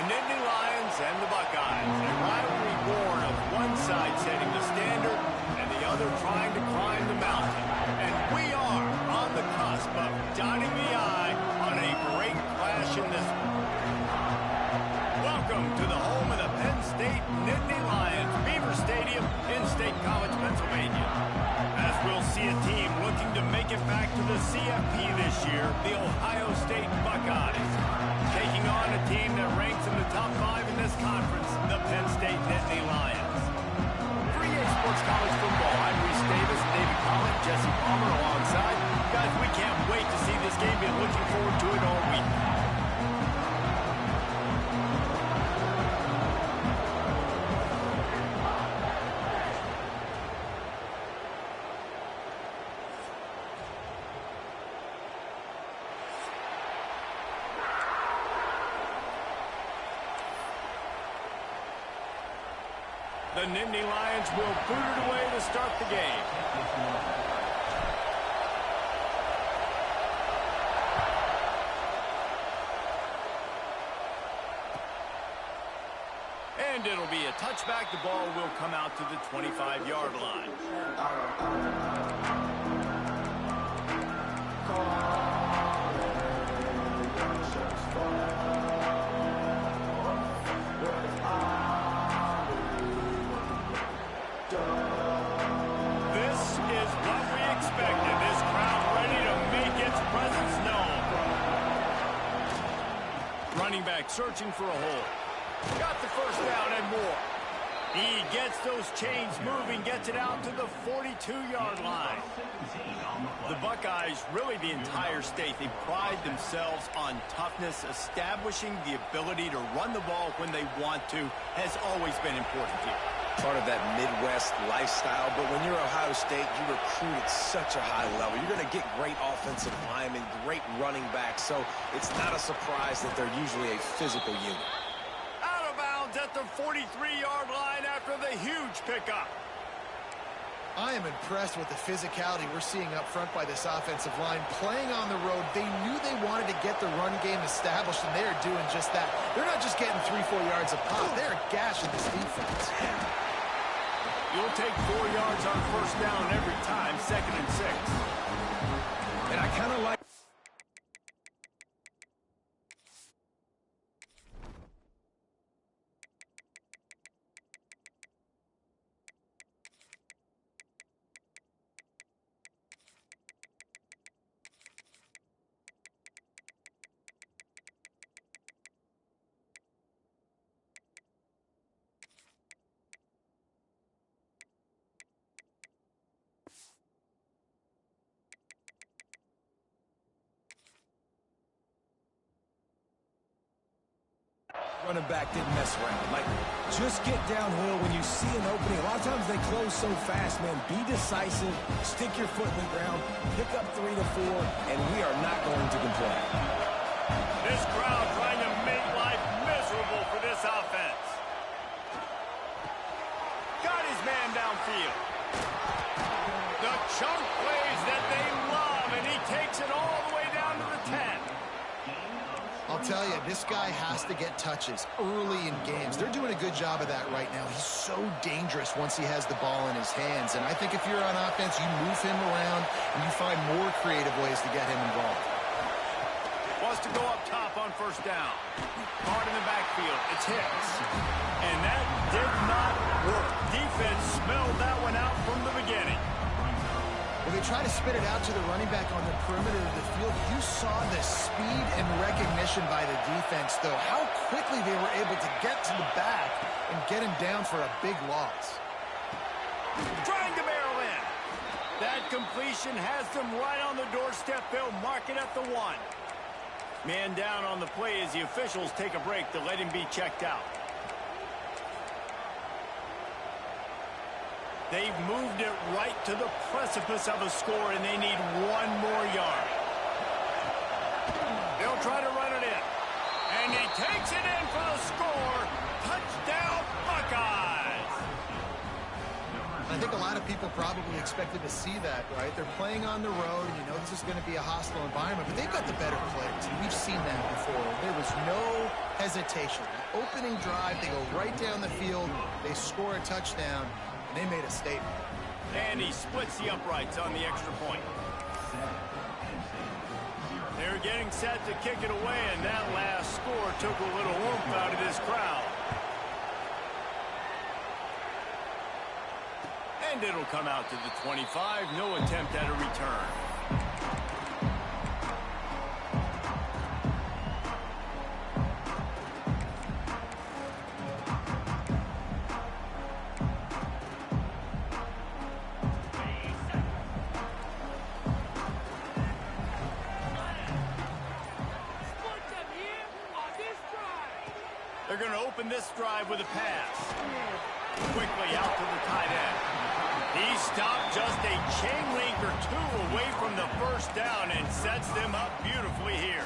Nittany Lions and the Buckeyes. A rivalry born of one side setting the standard and the other trying to climb the mountain. And we are on the cusp of dotting the I on a great clash in this one. Welcome to the home of the Penn State Nittany Lions, Beaver Stadium in State College, Pennsylvania. As we'll see a team looking to make it back to the CFP this year, the Ohio State Buckeyes. Taking on a team that ranks in the top 5 in this conference, the Penn State Nittany Lions. For EA Sports College Football, I'm Reese Davis, David Collins, Jesse Palmer alongside. Guys, we can't wait to see this game. Been looking forward to it all week. The Nittany Lions will boot it away to start the game. And it'll be a touchback. The ball will come out to the 25-yard line. Running back searching for a hole. Got the first down and more. He gets those chains moving, gets it out to the 42-yard line. The Buckeyes, really the entire state, they pride themselves on toughness. Establishing the ability to run the ball when they want to has always been important here. Part of that Midwest lifestyle, but when you're Ohio State, you recruit at such a high level. You're going to get great offensive linemen, great running backs, so it's not a surprise that they're usually a physical unit. Out of bounds at the 43-yard line after the huge pickup. I am impressed with the physicality we're seeing up front by this offensive line. Playing on the road, they knew they wanted to get the run game established, and they are doing just that. They're not just getting 3-4 yards a pop. They're gashing this defense. You'll take 4 yards on first down every time, 2nd and 6. And I kind of like... Running back didn't mess around. Like, just get downhill when you see an opening. A lot of times they close so fast, man. Be decisive, stick your foot in the ground, pick up 3 to 4, and we are not going to complain. This crowd trying to make life miserable for this offense. Got his man downfield. The chunk plays that they love, and he takes it all the way down to the 10. I'll tell you, this guy has to get touches early in games. They're doing a good job of that right now. He's so dangerous once he has the ball in his hands. And I think if you're on offense, you move him around and you find more creative ways to get him involved. Wants to go up top on first down. Hard in the backfield. It's Hicks. And that did not work. Defense smelled that one out from the beginning. When they try to spit it out to the running back on the perimeter of the field, you saw the speed and recognition by the defense, though. How quickly they were able to get to the back and get him down for a big loss. Trying to barrel in. That completion has them right on the doorstep. They'll mark it at the 1. Man down on the play as the officials take a break to let him be checked out. They've moved it right to the precipice of a score, and they need 1 more yard. They'll try to run it in. And he takes it in for the score. Touchdown, Buckeyes! I think a lot of people probably expected to see that, right? They're playing on the road, and you know this is going to be a hostile environment, but they've got the better players, and we've seen that before. There was no hesitation. That opening drive, they go right down the field, they score a touchdown, and they made a statement. And he splits the uprights on the extra point. They're getting set to kick it away, and that last score took a little oomph out of this crowd. And it'll come out to the 25. No attempt at a return. They're going to open this drive with a pass. Quickly out to the tight end. He stopped just a chain link or two away from the first down and sets them up beautifully here.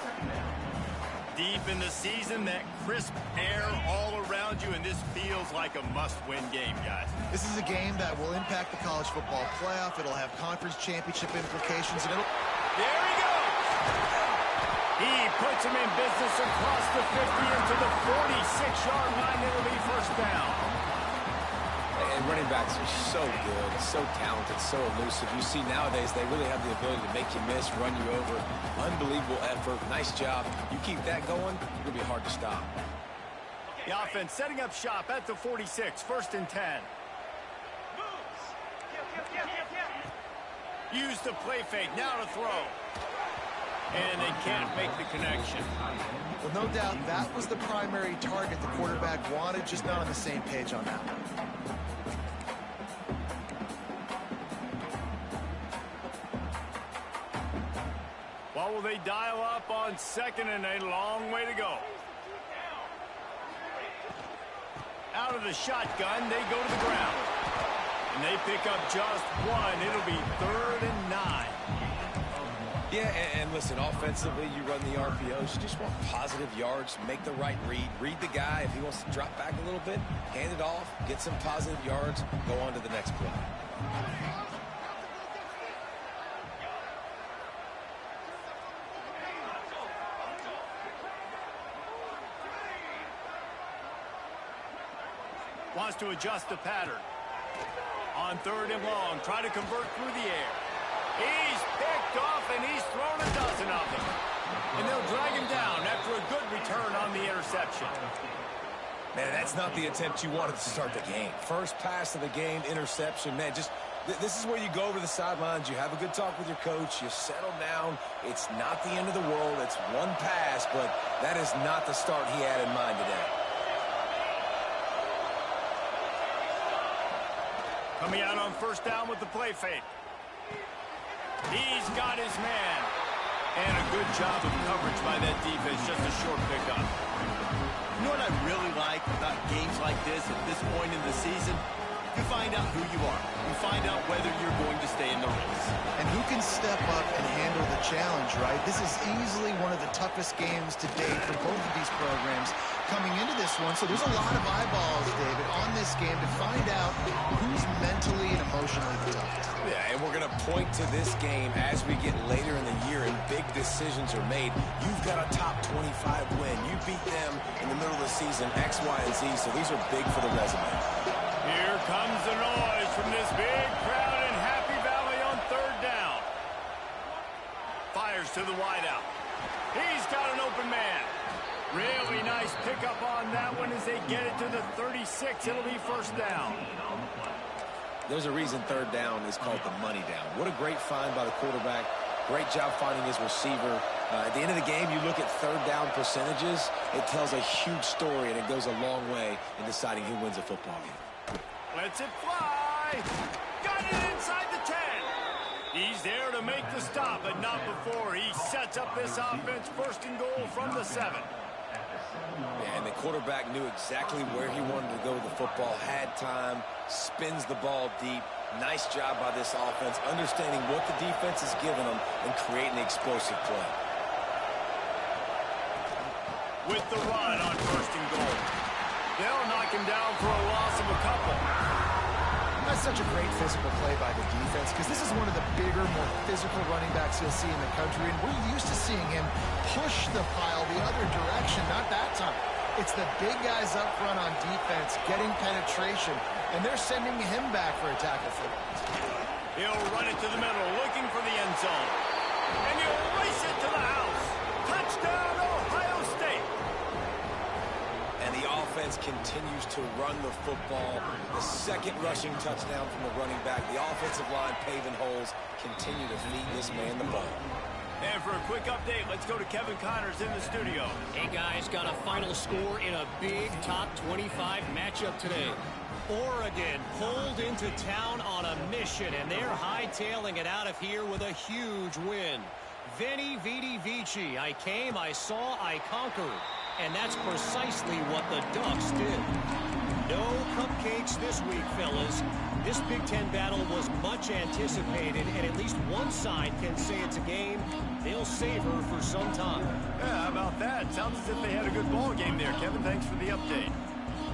Deep in the season, that crisp air all around you, and this feels like a must-win game, guys. This is a game that will impact the college football playoff. It'll have conference championship implications, and it'll... There he goes! He puts him in business across the 50 into the 46-yard line. It'll be first down. And running backs are so good, so talented, so elusive. You see nowadays they really have the ability to make you miss, run you over. Unbelievable effort. Nice job. You keep that going, it'll be hard to stop. The offense setting up shop at the 46, first and 10. Use the play fake, now to throw. And they can't make the connection. Well, no doubt that was the primary target the quarterback wanted, just not on the same page on that one. What will they dial up on second, and a long way to go? Out of the shotgun, they go to the ground. And they pick up just one. It'll be 3rd and 9. Yeah, and listen, offensively, you run the RPOs. You just want positive yards, make the right read. Read the guy. If he wants to drop back a little bit, hand it off, get some positive yards, go on to the next play. Wants to adjust the pattern. On 3rd and long, try to convert through the air. He's picked off, and he's thrown a dozen of them. And they'll drag him down after a good return on the interception. Man, that's not the attempt you wanted to start the game. First pass of the game, interception. Man, just this is where you go over the sidelines. You have a good talk with your coach. You settle down. It's not the end of the world. It's one pass, but that is not the start he had in mind today. Coming out on first down with the play fake. He's got his man. And a good job of coverage by that defense. Just a short pickup. You know what I really like about games like this at this point in the season? You find out who you are. You find out whether you're going to stay in the race. And who can step up and handle the challenge, right? This is easily one of the toughest games to date for both of these programs coming into this one. So there's a lot of eyeballs, David, on this game to find out who's mentally and emotionally the toughest. Yeah, and we're going to point to this game as we get later in the year and big decisions are made. You've got a top 25 win. You beat them in the middle of the season, X, Y, and Z, so these are big for the resume. Here comes the noise from this big crowd in Happy Valley on 3rd down. Fires to the wideout. He's got an open man. Really nice pickup on that one as they get it to the 36. It'll be first down. There's a reason 3rd down is called the money down. What a great find by the quarterback. Great job finding his receiver. At the end of the game, you look at 3rd down percentages. It tells a huge story, and it goes a long way in deciding who wins a football game. Lets it fly. Got it inside the 10. He's there to make the stop, but not before. He sets up this offense 1st and goal from the 7. And the quarterback knew exactly where he wanted to go with the football, had time, spins the ball deep. Nice job by this offense, understanding what the defense is giving them and creating an explosive play. With the run on 1st and goal. They'll knock him down for a loss of a couple. That's such a great physical play by the defense because this is one of the bigger, more physical running backs you'll see in the country, and we're used to seeing him push the pile the other direction, not that time. It's the big guys up front on defense getting penetration, and they're sending him back for a tackle for loss. He'll run it to the middle, looking for the end zone. And he'll race it to the house. Touchdown, Ohio State. And the offense continues to run the football. The second rushing touchdown from the running back. The offensive line paving holes, continue to feed this man the ball. And for a quick update, let's go to Kevin Connors in the studio. Hey, guys, got a final score in a big top 25 matchup today. Oregon pulled into town on a mission, and they're hightailing it out of here with a huge win. Veni, vidi, vici. I came, I saw, I conquered. And that's precisely what the Ducks did. No cupcakes this week, fellas. This Big Ten battle was much anticipated, and at least one side can say it's a game they'll savor for some time. Yeah, how about that? Sounds as if they had a good ball game there, Kevin. Thanks for the update.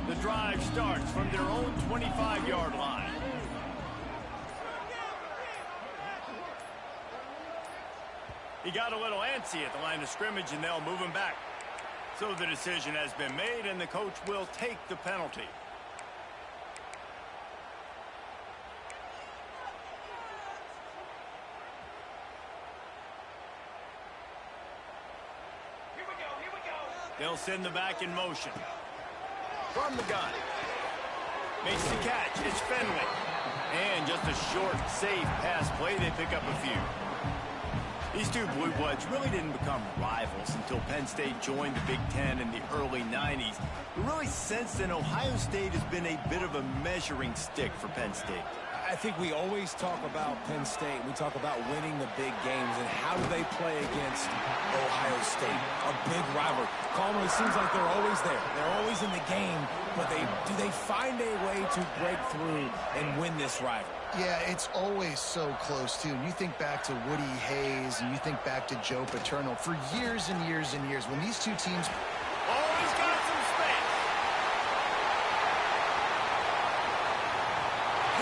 The drive starts from their own 25-yard line. He got a little antsy at the line of scrimmage, and they'll move him back. So the decision has been made, and the coach will take the penalty. They'll send the back in motion. From the gun. Makes the catch. It's Fenwick. And just a short, safe pass play. They pick up a few. These two Blue Bloods really didn't become rivals until Penn State joined the Big Ten in the early 90s. But really, since then, Ohio State has been a bit of a measuring stick for Penn State. I think we always talk about Penn State. We talk about winning the big games and how do they play against Ohio State, a big rivalry. Coleman, it seems like they're always there. They're always in the game, but do they find a way to break through and win this rivalry? Yeah, it's always so close, too. And you think back to Woody Hayes, and you think back to Joe Paterno. For years and years and years, when these two teams... Oh, he's got some space.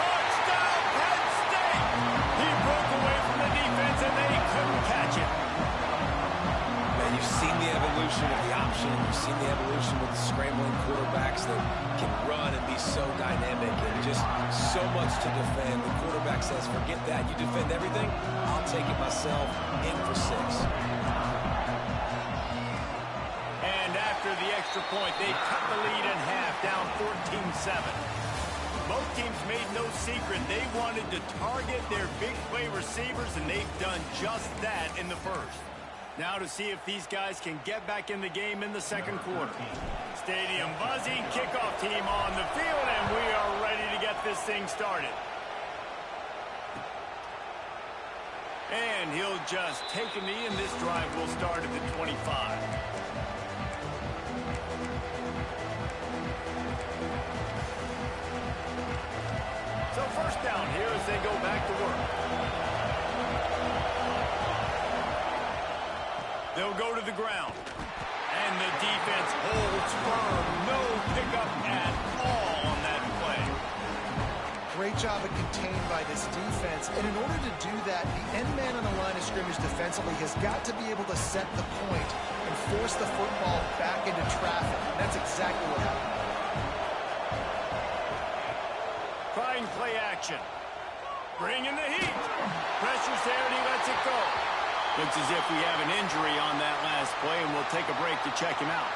Touchdown, Penn State! He broke away from the defense, and they couldn't catch it. And you've seen the evolution of the option. You've seen the evolution with the scrambling quarterbacks that can run and be so dynamic and just so much to defend. The quarterback says, forget that. You defend everything, I'll take it myself. In for 6. And after the extra point, they cut the lead in half, down 14-7. Both teams made no secret they wanted to target their big play receivers, and they've done just that in the first. Now to see if these guys can get back in the game in the second quarter. Stadium buzzing, kickoff team on the field, and we are ready to get this thing started. And he'll just take a knee, and this drive will start at the 25. So first down here as they go back to work. They'll go to the ground. And the defense holds firm. No pickup at all on that play. Great job of contained by this defense. And in order to do that, the end man on the line of scrimmage defensively has got to be able to set the point and force the football back into traffic. And that's exactly what happened. Trying play action. Bringing the heat. Pressure's there and he lets it go. Looks as if we have an injury on that last play, and we'll take a break to check him out.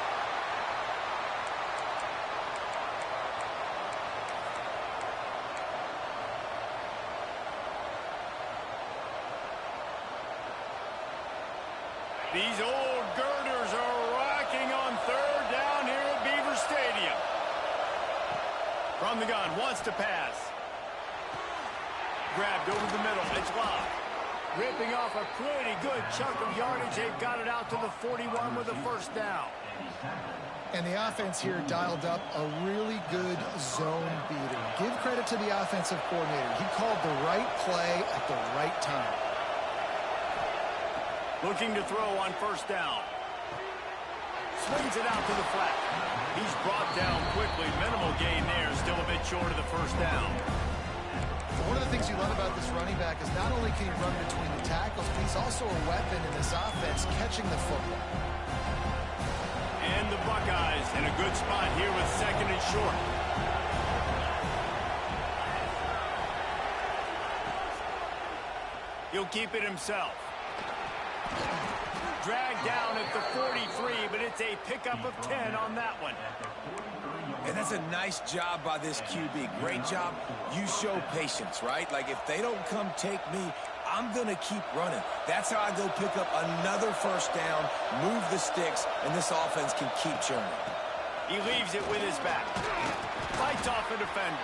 These old girders are rocking on third down here at Beaver Stadium. From the gun, wants to pass. Grabbed over the middle, it's locked. Ripping off a pretty good chunk of yardage. They've got it out to the 41 with a first down. And the offense here dialed up a really good zone beater. Give credit to the offensive coordinator. He called the right play at the right time. Looking to throw on first down. Swings it out to the flat. He's brought down quickly. Minimal gain there. Still a bit short of the first down. One of the things you love about this running back is not only can he run between the tackles, but he's also a weapon in this offense catching the football. And the Buckeyes in a good spot here with 2nd and short. He'll keep it himself. Dragged down at the 43, but it's a pickup of 10 on that one. And that's a nice job by this QB. Great job. You show patience, right? Like, if they don't come take me, I'm going to keep running. That's how I go pick up another first down, move the sticks, and this offense can keep churning. He leaves it with his back. Fights off a defender.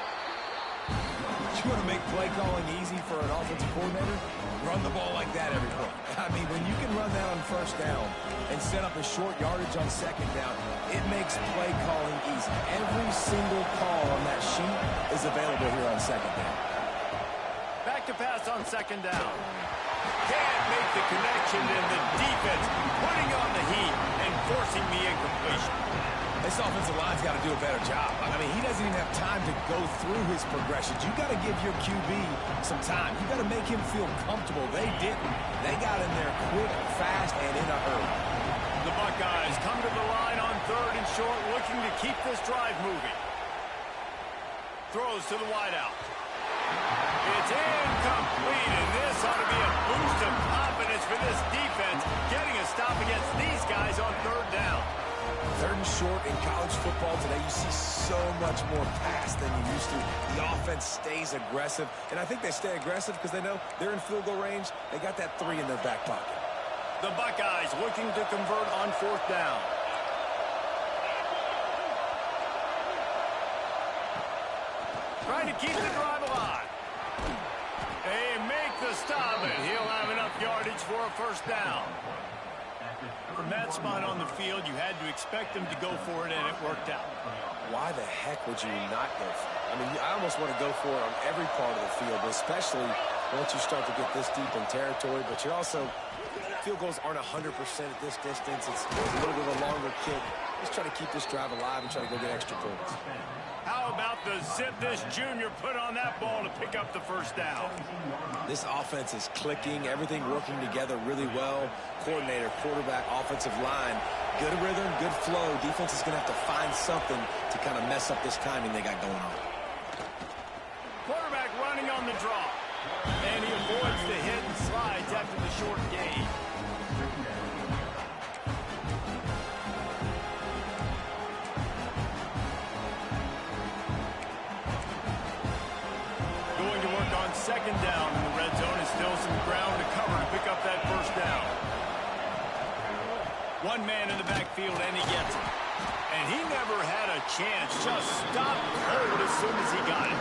You want to make play calling easy for an offensive coordinator? Run the ball like that every play. I mean, when you can run that on first down and set up a short yardage on second down, it makes play calling easy. Every single call on that sheet is available here on second down. Back to pass on 2nd down. Can't make the connection, and the defense putting on the heat and forcing the incompletion. This offensive line's got to do a better job. I mean, he doesn't even have time to go through his progressions. You got to give your QB some time. You got to make him feel comfortable. They didn't. They got in there quick, fast, and in a hurry. The Buckeyes come to the line on 3rd and short, looking to keep this drive moving. Throws to the wideout. It's incomplete, and this ought to be a boost of confidence for this defense, getting a stop against these guys on 3rd down. 3rd and short in college football today, you see so much more pass than you used to. The offense stays aggressive, and I think they stay aggressive because they know they're in field goal range. They got that 3 in their back pocket. The Buckeyes looking to convert on 4th down. Trying to keep the drive alive. They make the stop, and he'll have enough yardage for a first down. From that spot on the field, you had to expect them to go for it, and it worked out. Why the heck would you not go for it? I mean, I almost want to go for it on every part of the field, but especially once you start to get this deep in territory. But you're also, field goals aren't 100% at this distance. It's a little bit of a longer kick. Just try to keep this drive alive and try to go get extra points. How about the zip this junior put on that ball to pick up the first down? This offense is clicking, everything working together really well. Coordinator, quarterback, offensive line, good rhythm, good flow. Defense is going to have to find something to kind of mess up this timing they got going on. Quarterback running on the draw. And he avoids the hit and slides after the short gain. Going to work on 2nd down in the red zone, and still some ground to cover to pick up that first down. One man in the backfield, and he gets it. And he never had a chance. Just stopped cold as soon as he got it.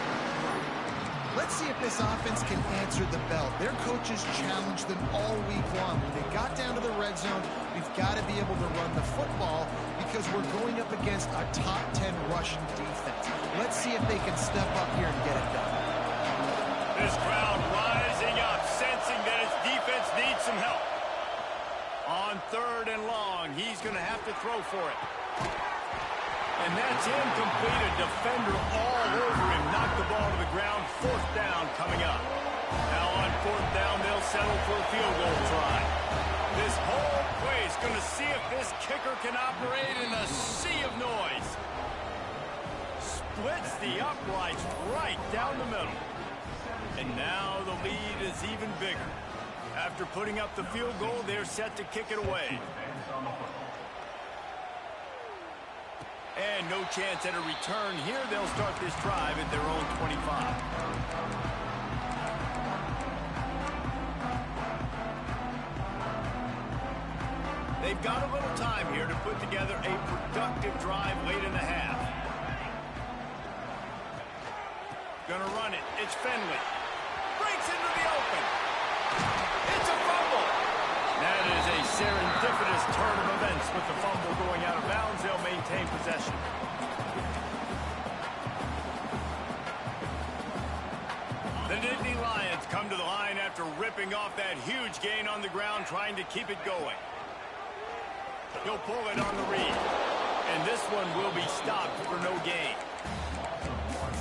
Let's see if this offense can answer the bell. Their coaches challenged them all week long. When they got down to the red zone, we've got to be able to run the football because we're going up against a top 10 rushing defense. Let's see if they can step up here and get it done. This crowd rising up, sensing that its defense needs some help. On 3rd and long, he's going to have to throw for it. And that's incomplete. A defender all over him. Knocked the ball to the ground. 4th down coming up. Now on 4th down, they'll settle for a field goal try. This whole play is going to see if this kicker can operate in a sea of noise. Splits the uprights right down the middle. And now the lead is even bigger. After putting up the field goal, they're set to kick it away. And no chance at a return here. They'll start this drive at their own 25. They've got a little time here to put together a productive drive late in the half. Gonna run it. It's Finley. Breaks into the open. It's a fumble. That is a serendipitous turn of events with the fumble going out of bounds. They'll maintain possession. The Nittany Lions come to the line after ripping off that huge gain on the ground, trying to keep it going. He'll pull it on the read. And this one will be stopped for no gain.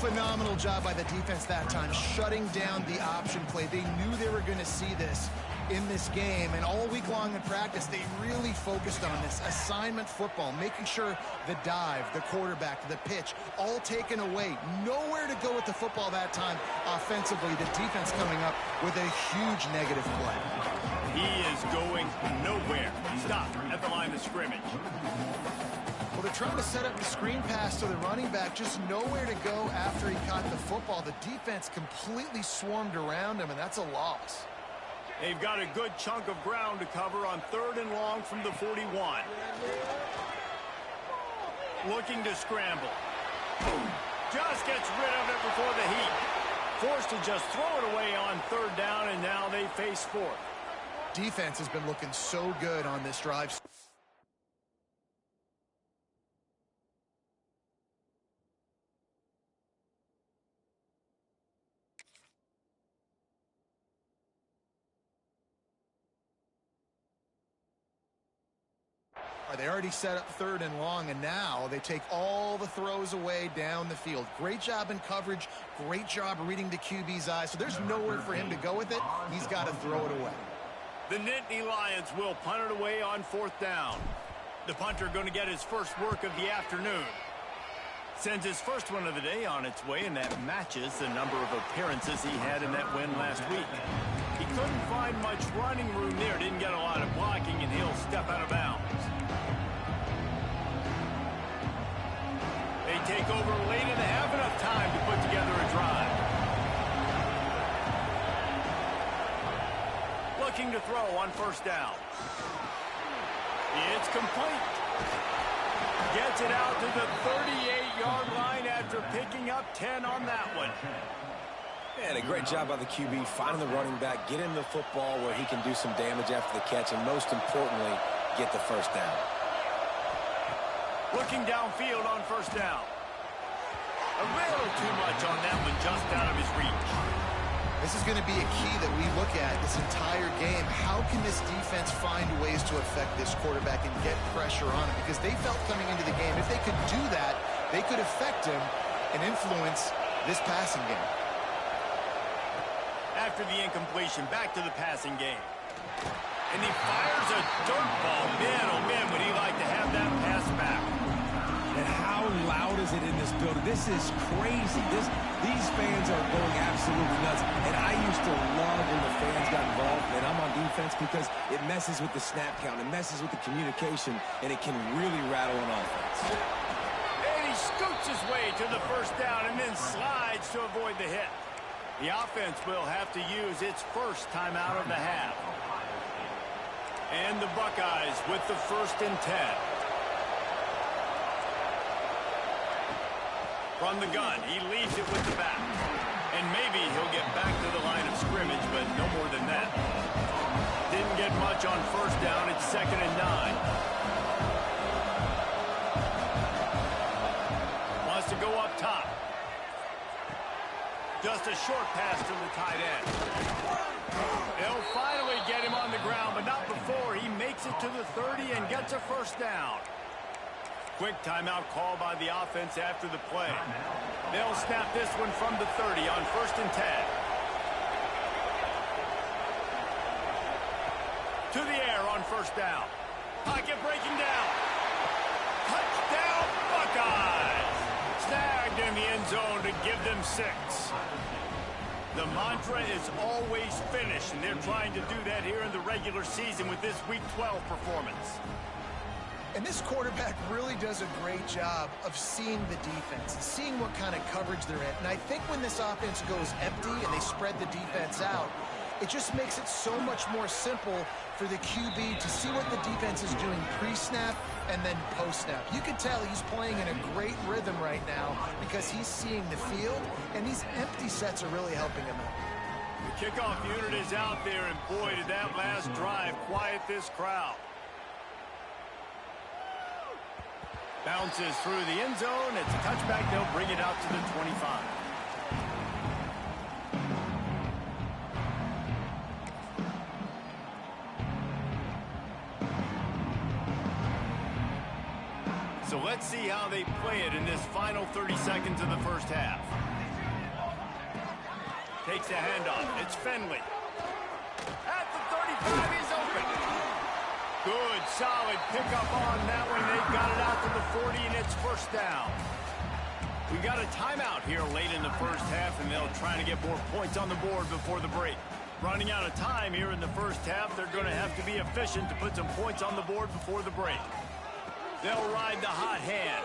Phenomenal job by the defense that time, shutting down the option play. They knew they were going to see this in this game, and all week long in practice, they really focused on this assignment football, making sure the dive, the quarterback, the pitch, all taken away. Nowhere to go with the football that time offensively. The defense coming up with a huge negative play. He is going nowhere. Stop at the line of scrimmage. Well, they're trying to set up the screen pass to the running back, just nowhere to go after he caught the football. The defense completely swarmed around him, and that's a loss. They've got a good chunk of ground to cover on 3rd and long from the 41. Looking to scramble. Just gets rid of it before the heat. Forced to just throw it away on 3rd down, and now they face 4th. Defense has been looking so good on this drive. They already set up 3rd and long, and now they take all the throws away down the field. Great job in coverage, great job reading the QB's eyes, so there's nowhere for him to go with it. He's got to throw it away. The Nittany Lions will punt it away on 4th down. The punter going to get his first work of the afternoon. Sends his first one of the day on its way, and that matches the number of appearances he had in that win last week. He couldn't find much running room there, didn't get a lot of blocking, and he'll step out of bounds. They take over late and they have enough time to put together a drive. Looking to throw on 1st down. It's complete. Gets it out to the 38-yard line after picking up 10 on that one. And a great job by the QB finding the running back, get him the football where he can do some damage after the catch, and most importantly, get the 1st down. Looking downfield on 1st down. A little too much on that one, just out of his reach. This is going to be a key that we look at this entire game. How can this defense find ways to affect this quarterback and get pressure on him? Because they felt coming into the game, if they could do that, they could affect him and influence this passing game. After the incompletion, back to the passing game. And he fires a dirt ball. Man, oh man, would he like to have that pass back. And how loud is it in this building? This is crazy. These fans are going absolutely nuts. And I used to love when the fans got involved, and I'm on defense, because it messes with the snap count, it messes with the communication, and it can really rattle an offense. And he scoots his way to the 1st down and then slides to avoid the hit. The offense will have to use its first timeout of the half. And the Buckeyes with the 1st and 10. From the gun, he leaves it with the back. And maybe he'll get back to the line of scrimmage, but no more than that. Didn't get much on 1st down. It's 2nd and 9. Wants to go up top. Just a short pass to the tight end. They'll finally get him on the ground, but not before he makes it to the 30 and gets a 1st down. Quick timeout call by the offense after the play. They'll snap this one from the 30 on 1st and 10. To the air on 1st down. Pocket breaking down. Touchdown Buckeyes! Snagged in the end zone to give them 6. The mantra is always finish, and they're trying to do that here in the regular season with this Week 12 performance. And this quarterback really does a great job of seeing the defense, seeing what kind of coverage they're in. And I think when this offense goes empty and they spread the defense out, it just makes it so much more simple for the QB to see what the defense is doing pre-snap and then post-snap. You can tell he's playing in a great rhythm right now because he's seeing the field, and these empty sets are really helping him out. The kickoff unit is out there, and boy, did that last drive quiet this crowd. Bounces through the end zone. It's a touchback. They'll bring it out to the 25. So let's see how they play it in this final 30 seconds of the first half. Takes the handoff. It's Finley. At the 35, he's open. Good, solid pickup on that one. They got it out to the 40, and it's first down. We got a timeout here late in the first half, and they'll try to get more points on the board before the break. Running out of time here in the first half, they're going to have to be efficient to put some points on the board before the break. They'll ride the hot hand.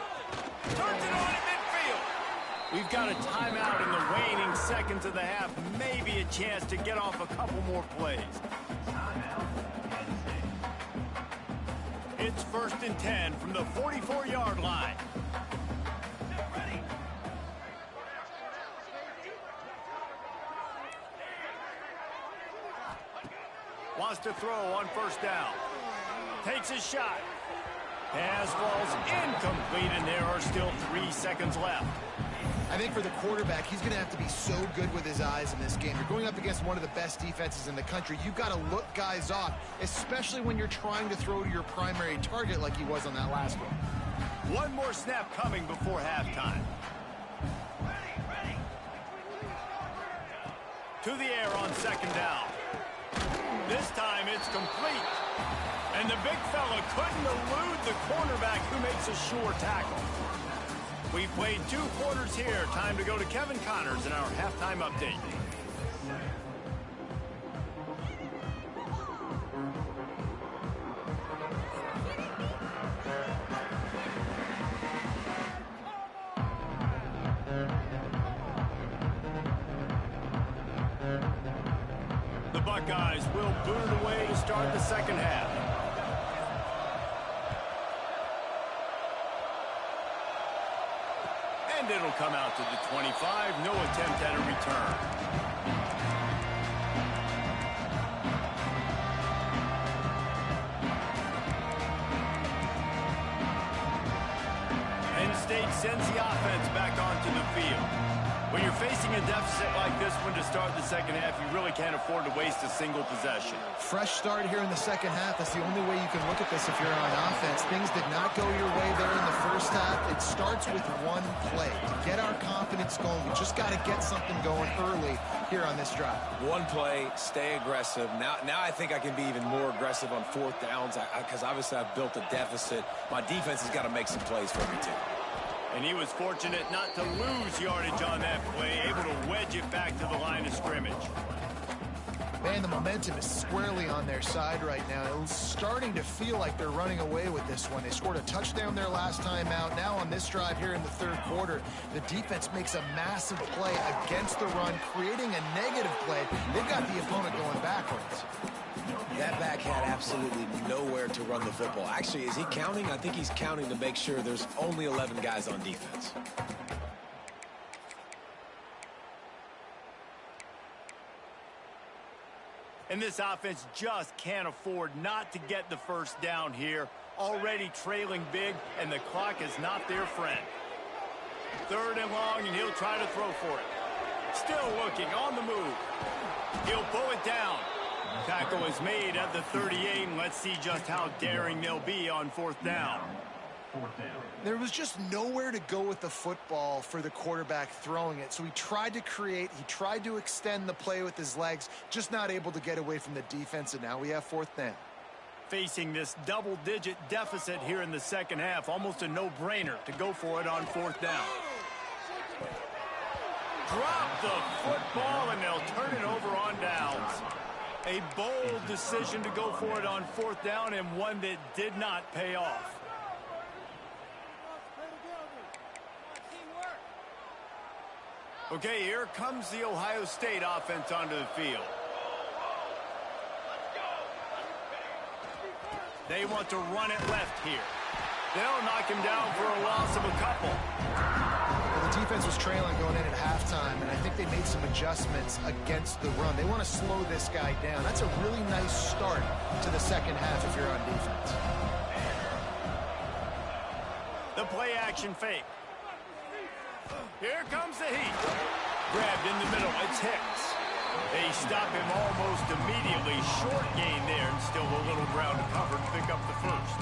Turns it on at midfield. We've got a timeout in the waning seconds of the half. Maybe a chance to get off a couple more plays. It's 1st and 10 from the 44-yard line. Wants to throw on first down. Takes a shot. Pass falls incomplete, and there are still 3 seconds left. I think for the quarterback, he's going to have to be so good with his eyes in this game. You're going up against one of the best defenses in the country. You've got to look guys off, especially when you're trying to throw to your primary target like he was on that last one. One more snap coming before halftime. To the air on 2nd down. This time it's complete. And the big fella couldn't elude the cornerback who makes a sure tackle. We've played 2 quarters here. Time to go to Kevin Connors in our halftime update. The Buckeyes will boot it away to start the second half. And it'll come out to the 25. No attempt at a return. Penn State sends the offense back onto the field. When you're facing a deficit like this one to start the second half, you really can't afford to waste a single possession. Fresh start here in the second half. That's the only way you can look at this if you're on offense. Things did not go your way there in the first half. It starts with one play. To get our confidence going, we just got to get something going early here on this drive. One play, stay aggressive. Now I think I can be even more aggressive on 4th downs because obviously I've built a deficit. My defense has got to make some plays for me too. And he was fortunate not to lose yardage on that play, able to wedge it back to the line of scrimmage. Man, the momentum is squarely on their side right now. It's starting to feel like they're running away with this one. They scored a touchdown their last time out. Now on this drive here in the 3rd quarter, the defense makes a massive play against the run, creating a negative play. They've got the opponent going backwards. That back had absolutely nowhere to run the football. Actually, is he counting? I think he's counting to make sure there's only 11 guys on defense. And this offense just can't afford not to get the first down here. Already trailing big, and the clock is not their friend. 3rd and long, and he'll try to throw for it. Still looking, on the move. He'll pull it down. Tackle is made at the 38, and let's see just how daring they'll be on 4th down. There was just nowhere to go with the football for the quarterback throwing it. So he tried to create, he tried to extend the play with his legs, just not able to get away from the defense, and now we have 4th down. Facing this double-digit deficit here in the second half, almost a no-brainer to go for it on 4th down. Drop the football, and they'll turn it over on downs. A bold decision to go for it on 4th down, and one that did not pay off. Okay, here comes the Ohio State offense onto the field. They want to run it left here. They'll knock him down for a loss of a couple. Well, the defense was trailing going in at halftime, and I think they made some adjustments against the run. They want to slow this guy down. That's a really nice start to the second half if you're on defense. The play-action fake. Here comes the heat. Grabbed in the middle. It's Hicks. They stop him almost immediately. Short gain there, and still a little ground to cover to pick up the first.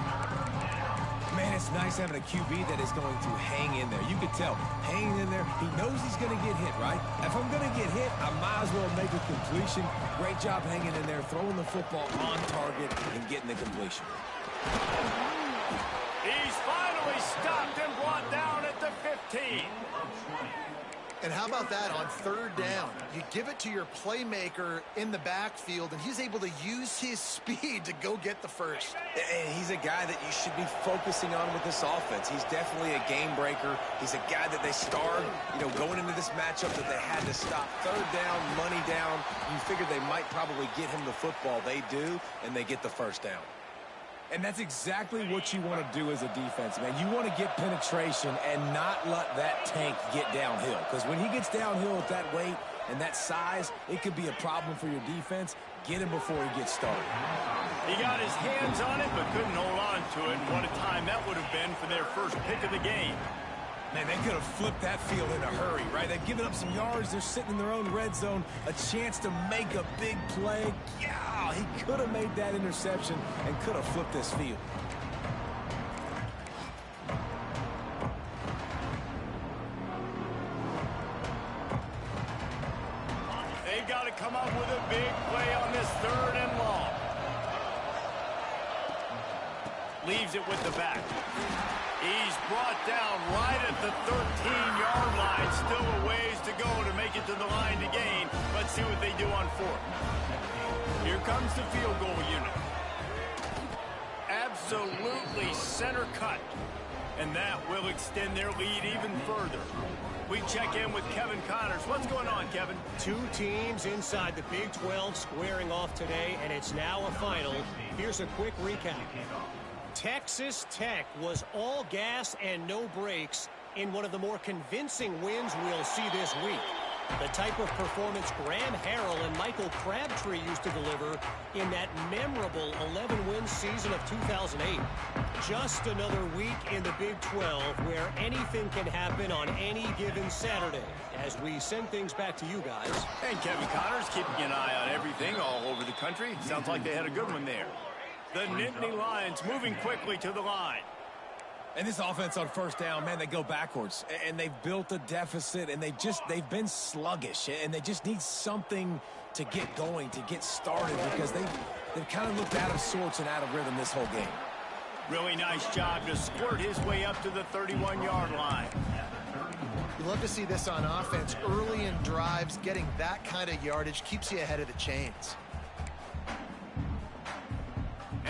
Man, it's nice having a QB that is going to hang in there. You could tell, hanging in there, he knows he's going to get hit, right? If I'm going to get hit, I might as well make a completion. Great job hanging in there, throwing the football on target and getting the completion. He's finally stopped and brought down at the 15. And how about that on third down? You give it to your playmaker in the backfield, and he's able to use his speed to go get the first. And he's a guy that you should be focusing on with this offense. He's definitely a game breaker. He's a guy that they starred, going into this matchup that they had to stop. Third down, money down. You figured they might probably get him the football. They do, and they get the first down. And that's exactly what you want to do as a defense, man. You want to get penetration and not let that tank get downhill. Because when he gets downhill with that weight and that size, it could be a problem for your defense. Get him before he gets started. He got his hands on it, but couldn't hold on to it. And what a time that would have been for their first pick of the game. Man, they could have flipped that field in a hurry, right? They've given up some yards. They're sitting in their own red zone. A chance to make a big play. Yeah, he could have made that interception and could have flipped this field. They've got to come up with a big play on this third and long. Leaves it with the back. He's brought down right at the 13-yard line. Still a ways to go to make it to the line to gain. Let's see what they do on fourth. Here comes the field goal unit. Absolutely center cut. And that will extend their lead even further. We check in with Kevin Connors. What's going on, Kevin? Two teams inside the Big 12 squaring off today, and it's now a final. Here's a quick recap. Texas Tech was all gas and no brakes in one of the more convincing wins we'll see this week. The type of performance Graham Harrell and Michael Crabtree used to deliver in that memorable 11-win season of 2008. Just another week in the Big 12 where anything can happen on any given Saturday. As we send things back to you guys. And Kevin Connors keeping an eye on everything all over the country. Sounds like they had a good one there. The Nittany Lions moving quickly to the line. And this offense on first down, man, they go backwards. And they've built a deficit, and they've been sluggish. And they just need something to get going, to get started, because they've kind of looked out of sorts and out of rhythm this whole game. Really nice job to squirt his way up to the 31-yard line. You love to see this on offense. Early in drives, getting that kind of yardage keeps you ahead of the chains.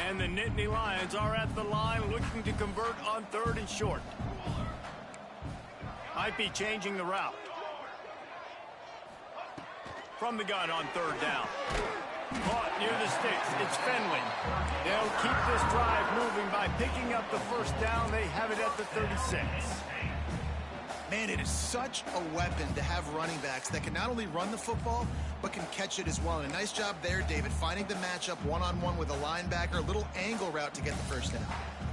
And the Nittany Lions are at the line looking to convert on third and short. Might be changing the route. From the gun on third down. Caught near the sticks. It's Finley. They'll keep this drive moving by picking up the first down. They have it at the 36. Man, it is such a weapon to have running backs that can not only run the football, but can catch it as well. And a nice job there, David, finding the matchup one-on-one with a linebacker, a little angle route to get the first down.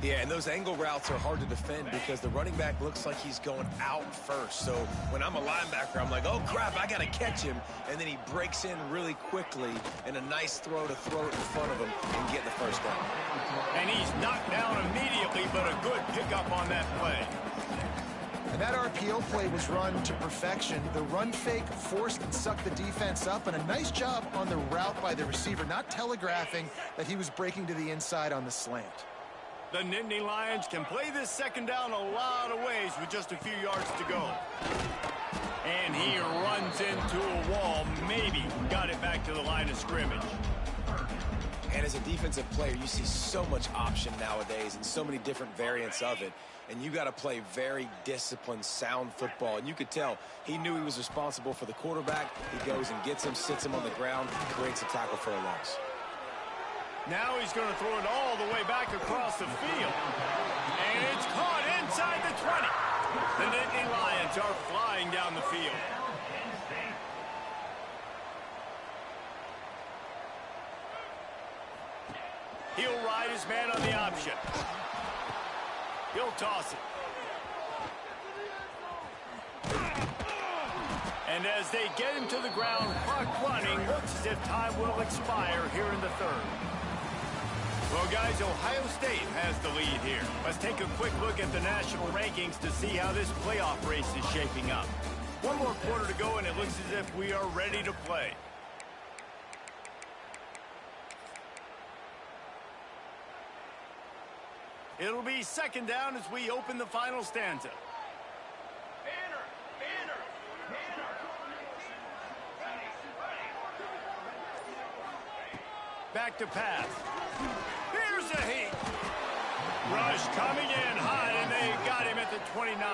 Yeah, and those angle routes are hard to defend because the running back looks like he's going out first. So when I'm a linebacker, I'm like, oh, crap, I got to catch him. And then he breaks in really quickly, and a nice throw to throw it in front of him and get the first down. And he's knocked down immediately, but a good pickup on that play. And that RPO play was run to perfection. The run fake forced and sucked the defense up, and a nice job on the route by the receiver, not telegraphing that he was breaking to the inside on the slant. The Nittany Lions can play this second down a lot of ways with just a few yards to go. And he runs into a wall, maybe got it back to the line of scrimmage. And as a defensive player, you see so much option nowadays and so many different variants of it. And you got to play very disciplined, sound football. And you could tell he knew he was responsible for the quarterback. He goes and gets him, sits him on the ground, creates a tackle for a loss. Now he's going to throw it all the way back across the field. And it's caught inside the 20. The Nittany Lions are flying down the field. He'll ride his man on the option. He'll toss it. And as they get him to the ground, clock running, looks as if time will expire here in the third. Well, guys, Ohio State has the lead here. Let's take a quick look at the national rankings to see how this playoff race is shaping up. One more quarter to go, and it looks as if we are ready to play. It'll be second down as we open the final stanza. Back to pass. Here's a heat. Rush coming in hot, and they got him at the 29.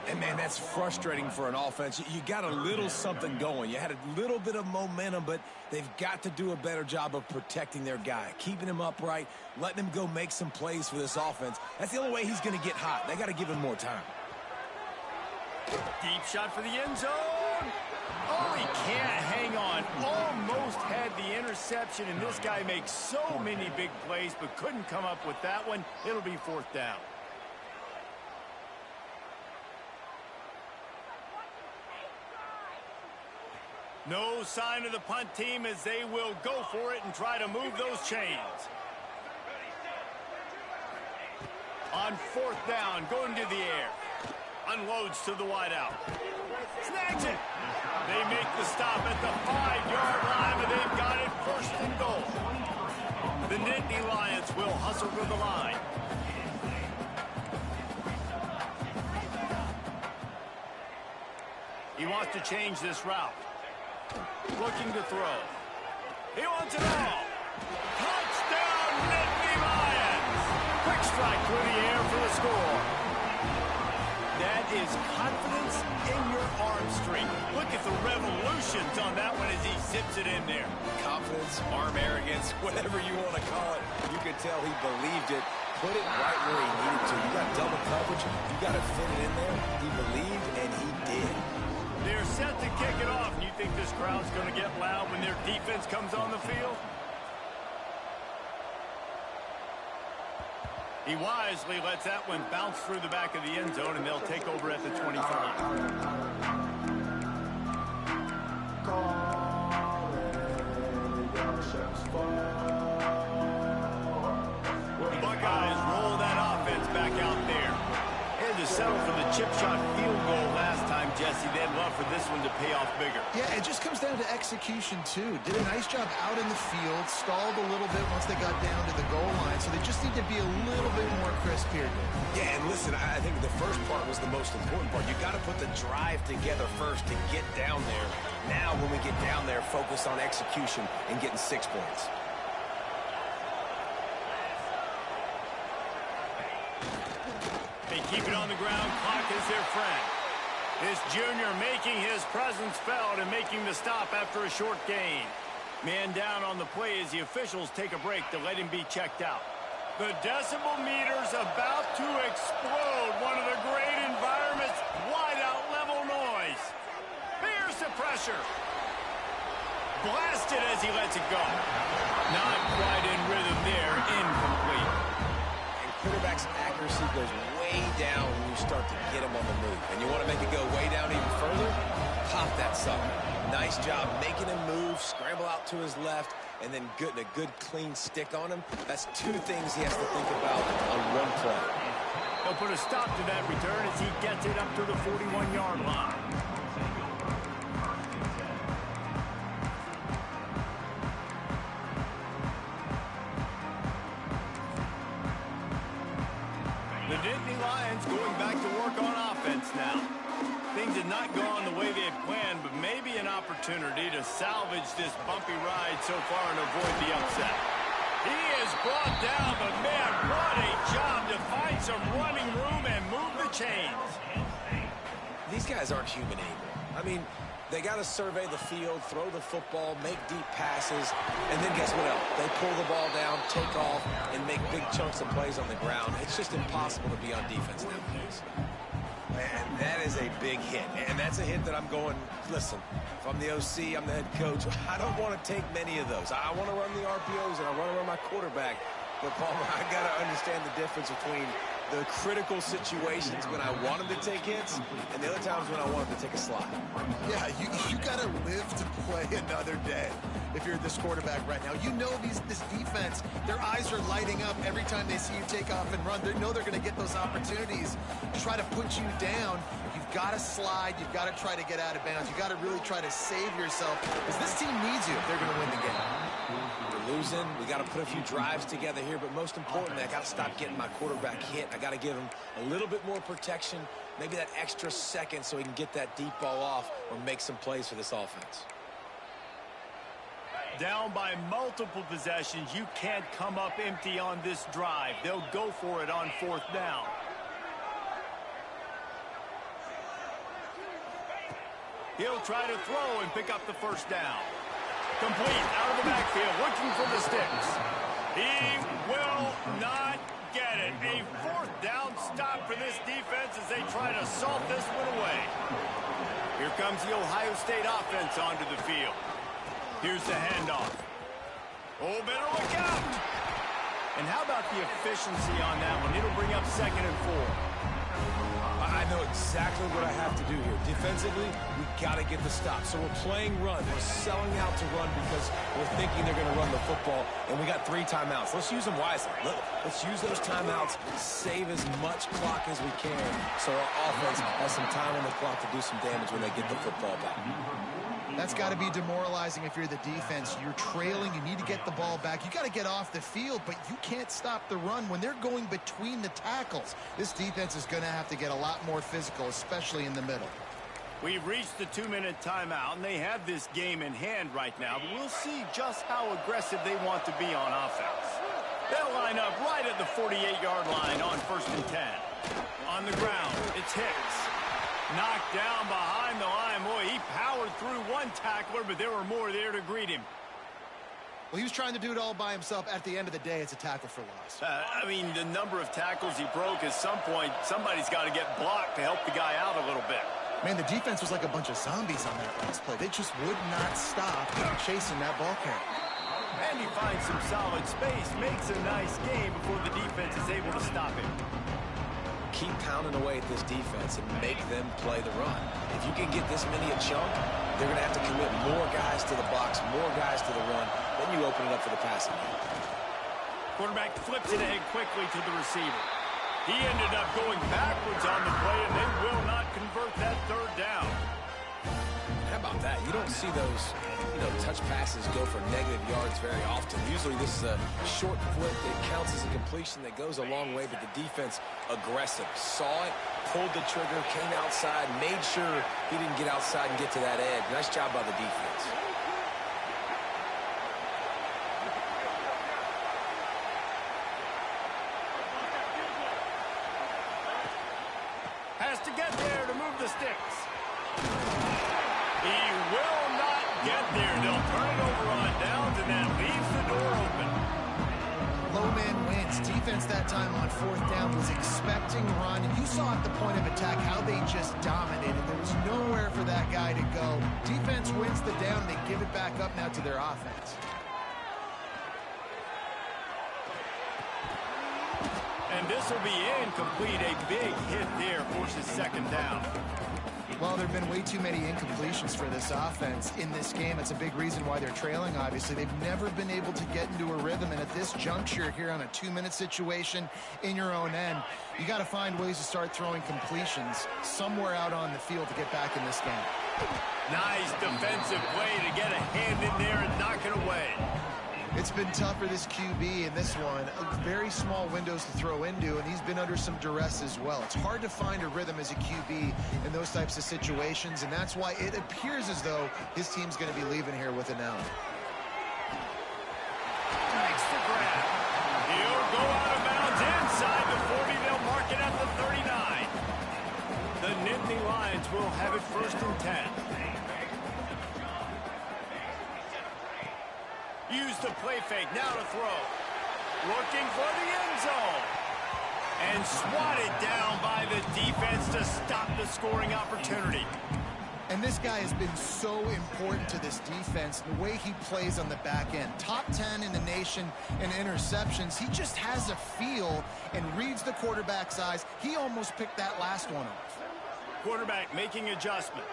And, man, that's frustrating for an offense. You got a little something going. You had a little bit of momentum, but they've got to do a better job of protecting their guy, keeping him upright, letting him go make some plays for this offense. That's the only way he's going to get hot. They got to give him more time. Deep shot for the end zone. Oh, he can't hang on. Almost had the interception, and this guy makes so many big plays, but couldn't come up with that one. It'll be fourth down. No sign of the punt team as they will go for it and try to move those chains. On fourth down, going to the air. Unloads to the wideout. Snags it. They make the stop at the 5-yard line, but they've got it first and goal. The Nittany Lions will hustle to the line. He wants to change this route. Looking to throw. He wants it all. Touchdown, Nittany Lions! Quick strike through the air for the score. That is confidence in your arm strength. Look at the revolutions on that one as he zips it in there. Confidence, arm arrogance, whatever you want to call it. You could tell he believed it. Put it right where he needed to. You got double coverage. You got to fit it in there. He believed, and he did. They're set to kick it off. And you think this crowd's going to get loud when their defense comes on the field? He wisely lets that one bounce through the back of the end zone, and they'll take over at the 25. The Buckeyes roll that offense back out there. Had to settle for the chip shot field goal last time, Jesse. They'd love for this one to pay off bigger. Yeah, it just comes down to execution, too. Did a nice job out in the field, stalled a little bit once they got down to the goal line, so they just need to be a little bit more crisp here. Yeah, and listen, I think the first part was the most important part. You got to put the drive together first to get down there. Now, when we get down there, focus on execution and getting 6 points. They keep it on the ground. Clock is their friend. This junior making his presence felt and making the stop after a short gain. Man down on the play as the officials take a break to let him be checked out. The decibel meter's about to explode. One of the great environments. Wide out level noise. Here's the pressure. Blasted as he lets it go. Not quite in rhythm there. Incomplete. Quarterback's accuracy goes way down when you start to get him on the move. And you want to make it go way down even further? Pop that sucker. Nice job making him move, scramble out to his left, and then getting a good clean stick on him. That's 2 things he has to think about on one play. They'll put a stop to that return as he gets it up to the 41-yard line. The Nittany Lions going back to work on offense now. Things had not gone the way they had planned, but maybe an opportunity to salvage this bumpy ride so far and avoid the upset. He is brought down, but man, what a job to find some running room and move the chains. These guys aren't human anymore. I mean, they got to survey the field, throw the football, make deep passes, and then guess what else? They pull the ball down, take off, and make big chunks of plays on the ground. It's just impossible to be on defense nowadays. Man, that is a big hit, and that's a hit that I'm going, listen, if I'm the OC, I'm the head coach, I don't want to take many of those. I want to run the RPOs, and I want to run my quarterback. But, Palmer, I got to understand the difference between The critical situations when I want him to take hits, and the other times when I want him to take a slide. Yeah, you got to live to play another day if you're this quarterback right now. You know this defense, their eyes are lighting up every time they see you take off and run. They know they're going to get those opportunities to try to put you down. You've got to slide. You've got to try to get out of bounds. You've got to really try to save yourself because this team needs you if they're going to win the game. We're losing. We got to put a few drives together here, but most importantly, I got to stop getting my quarterback hit. I got to give him a little bit more protection, maybe that extra second so he can get that deep ball off or make some plays for this offense. Down by multiple possessions, you can't come up empty on this drive. They'll go for it on 4th down. He'll try to throw and pick up the first down. Complete out of the backfield, looking for the sticks. He will not get it. A 4th down stop for this defense as they try to salt this one away. Here comes the Ohio State offense onto the field. Here's the handoff. Oh, better look out. And how about the efficiency on that one? It'll bring up 2nd and 4. I know exactly what I have to do here. Defensively, we got to get the stop. So we're playing run. We're selling out to run because we're thinking they're going to run the football, and we got 3 timeouts. Let's use them wisely. Let's use those timeouts, save as much clock as we can so our offense has some time on the clock to do some damage when they get the football back. That's got to be demoralizing if you're the defense. You're trailing. You need to get the ball back. You got to get off the field, but you can't stop the run when they're going between the tackles. This defense is going to have to get a lot more physical, especially in the middle. We've reached the 2-minute timeout, and they have this game in hand right now, but we'll see just how aggressive they want to be on offense. They'll line up right at the 48-yard line on 1st and 10. On the ground, it's Hicks. Knocked down behind the line. Boy, he powered through one tackler, but there were more there to greet him. Well, he was trying to do it all by himself. At the end of the day, it's a tackle for loss. I mean, the number of tackles he broke, at some point, somebody's got to get blocked to help the guy out a little bit. Man, the defense was like a bunch of zombies on that last play. They just would not stop chasing that ball carrier. And he finds some solid space, makes a nice game before the defense is able to stop him. Keep pounding away at this defense and make them play the run. If you can get this many a chunk, they're going to have to commit more guys to the box, more guys to the run. Then you open it up for the passing game. Quarterback flips it ahead quickly to the receiver. He ended up going backwards on the play, and they will not convert that 3rd down. How about that? You don't see those, touch passes go for negative yards very often. Usually this is a short flip that counts as a completion that goes a long way, but the defense aggressive. Saw it, pulled the trigger, came outside, made sure he didn't get outside and get to that edge. Nice job by the defense. Has to get there to move the sticks. He will not get there. They'll turn it over on downs, and that leaves the door open. Low man wins. Defense that time on 4th down was expecting run. And you saw at the point of attack how they just dominated. There was nowhere for that guy to go. Defense wins the down. They give it back up now to their offense. And this will be incomplete. A big hit there forces 2nd down. Well, there have been way too many incompletions for this offense in this game. It's a big reason why they're trailing, obviously. They've never been able to get into a rhythm, and at this juncture here on a 2-minute situation in your own end, you got to find ways to start throwing completions somewhere out on the field to get back in this game. Nice defensive play to get a hand in there and knock it away. It's been tough for this QB in this one. Very small windows to throw into, and he's been under some duress as well. It's hard to find a rhythm as a QB in those types of situations, and that's why it appears as though his team's going to be leaving here with an L. Makes the grab. He'll go out of bounds inside the 40. They'll mark it at the 39. The Nittany Lions will have it 1st and 10. Use the play fake, now to throw. Looking for the end zone. And swatted down by the defense to stop the scoring opportunity. And this guy has been so important to this defense, the way he plays on the back end. Top 10 in the nation in interceptions. He just has a feel and reads the quarterback's eyes. He almost picked that last one off. Quarterback making adjustments.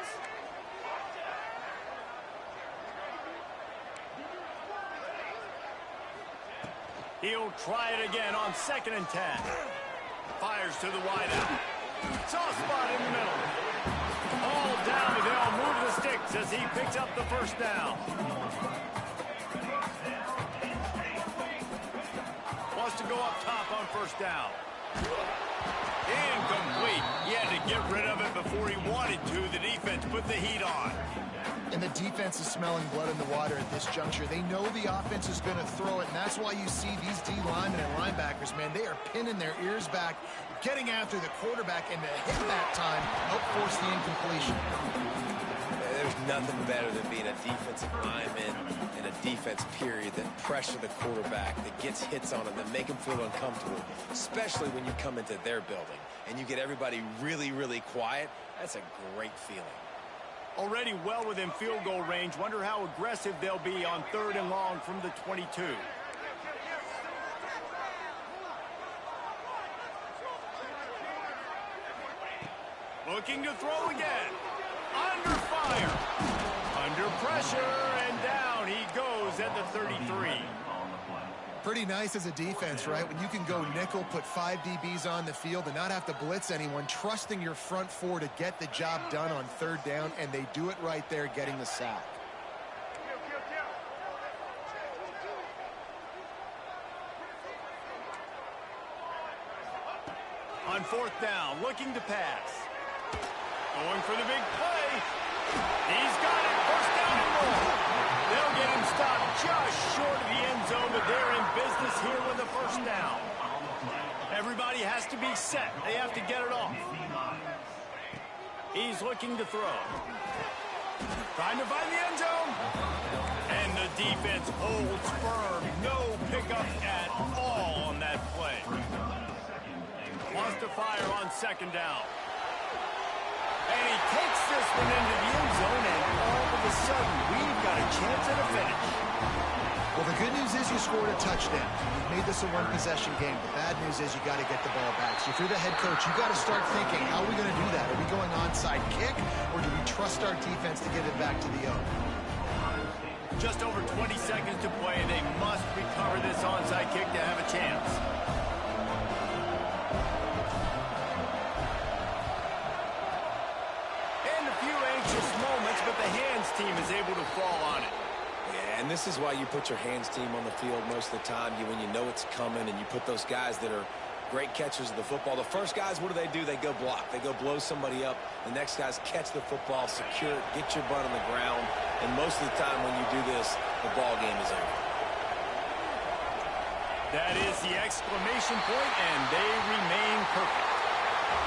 He'll try it again on 2nd and 10. Fires to the wideout. Soft spot in the middle. All down, and they'll move the sticks as he picks up the first down. Wants to go up top on 1st down. Incomplete. He had to get rid of it before he wanted to. The defense put the heat on. And the defense is smelling blood in the water at this juncture. They know the offense is going to throw it, and that's why you see these D linemen and linebackers, man, they are pinning their ears back, getting after the quarterback, and to hit that time, help force the incompletion. There's nothing better than being a defensive lineman and a defense period that pressure the quarterback, that gets hits on him, that make him feel uncomfortable, especially when you come into their building and you get everybody really, really quiet. That's a great feeling. Already well within field goal range. Wonder how aggressive they'll be on 3rd and long from the 22. Looking to throw again. Under fire. Under pressure, and down he goes at the 33. Pretty nice as a defense, right? When you can go nickel, put 5 DBs on the field and not have to blitz anyone, trusting your front 4 to get the job done on 3rd down, and they do it right there, getting the sack. On 4th down, looking to pass. Going for the big play. He's got it. 1st down and more. They'll get him stopped just short of the end zone, but they're in business here with a 1st down. Everybody has to be set. They have to get it off. He's looking to throw. Trying to find the end zone. And the defense holds firm. No pickup at all on that play. Wants to fire on 2nd down. And he takes this one into the end zone, and all of a sudden, we've got a chance at a finish. Well, the good news is you scored a touchdown. You've made this a one-possession game. The bad news is you got to get the ball back. So if you're the head coach, you got to start thinking, how are we going to do that? Are we going onside kick, or do we trust our defense to get it back to the own? Just over 20 seconds to play. They must recover this onside kick to have a chance. But the hands team is able to fall on it. Yeah, and this is why you put your hands team on the field most of the time. When you know it's coming, and you put those guys that are great catchers of the football. The first guys, what do? They go block. They go blow somebody up. The next guys catch the football, secure it, get your butt on the ground. And most of the time when you do this, the ball game is over. That is the exclamation point, and they remain perfect.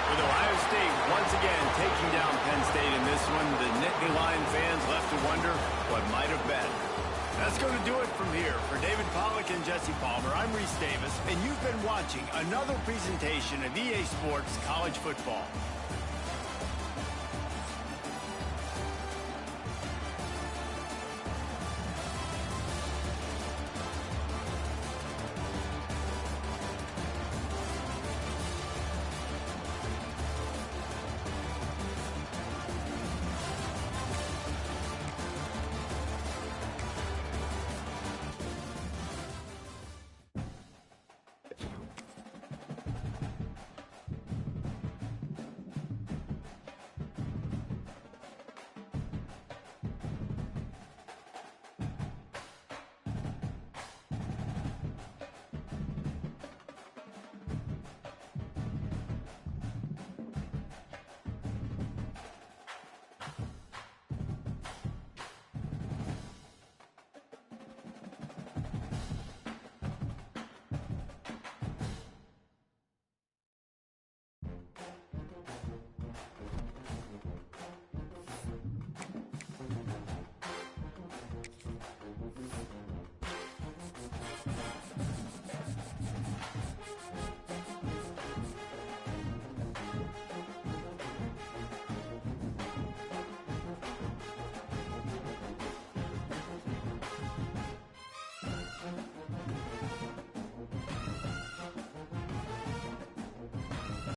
With Ohio State once again taking down Penn State in this one, the Nittany Lion fans left to wonder what might have been. That's going to do it from here. For David Pollack and Jesse Palmer, I'm Reese Davis, and you've been watching another presentation of EA Sports College Football.